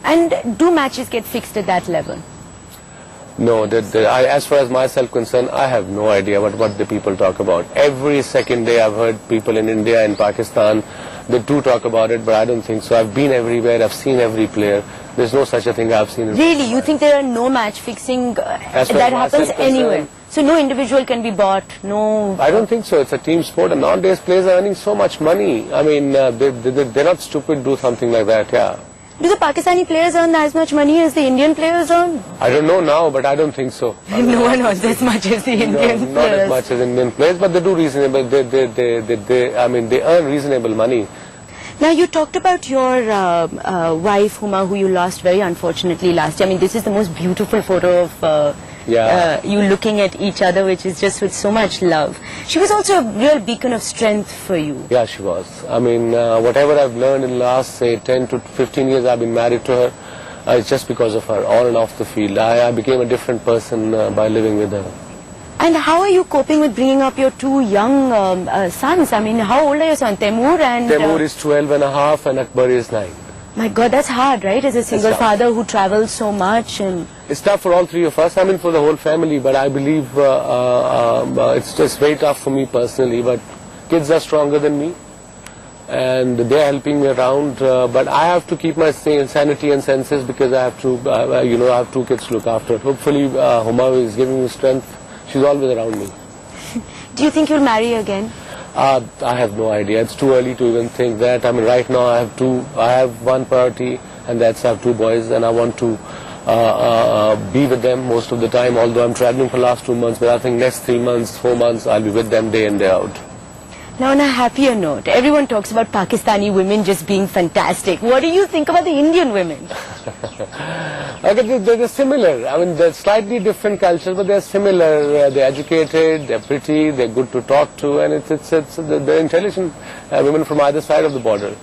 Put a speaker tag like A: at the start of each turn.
A: And do matches get fixed at that level?
B: No, as far as myself concerned, I have no idea what the people talk about. Every second day I've heard people in India and Pakistan, they do talk about it, but I don't think so. I've been everywhere, I've seen every player. There's no such a thing I've seen.
A: Really? You think there are no match fixing that happens anywhere? So no individual can be bought, no...
B: I don't think so. It's a team sport, and nowadays players are earning so much money. I mean, they're not stupid to do something like that, yeah.
A: Do the Pakistani players earn as much money as the Indian players earn?
B: I don't know now, but I don't think so.
A: No one earns as much as the Indian players.
B: Not as much as Indian players, but they do reasonable. They earn reasonable money.
A: Now, you talked about your wife, Huma, who you lost very unfortunately last year. I mean, this is the most beautiful photo of you looking at each other, which is just with so much love. She was also a real beacon of strength for you.
B: Yeah, she was. I mean, whatever I've learned in the last, say, 10 to 15 years I've been married to her, it's just because of her, on and off the field. I became a different person by living with her.
A: And how are you coping with bringing up your two young sons? I mean, how old are your sons? Temur and...
B: Temur is 12 and a half and Akbar is 9.
A: My God, that's hard, right? As a single father who travels so much. And
B: it's tough for all three of us, I mean for the whole family, but I believe it's just very tough for me personally, but kids are stronger than me and they're helping me around, but I have to keep my sanity and senses because I have to, I have two kids to look after. Hopefully Huma is giving me strength. She's always around me.
A: Do you think you'll marry again?
B: I have no idea. It's too early to even think that. I mean, right now I have one priority, and that's I have two boys, and I want to be with them most of the time, although I'm traveling for the last 2 months, but I think next 3 months, 4 months, I'll be with them day in, day out.
A: Now, on a happier note, everyone talks about Pakistani women just being fantastic. What do you think about the Indian women?
B: Okay, they're similar. I mean, they're slightly different cultures, but they're similar. They're educated, they're pretty, they're good to talk to, and they're intelligent women from either side of the border.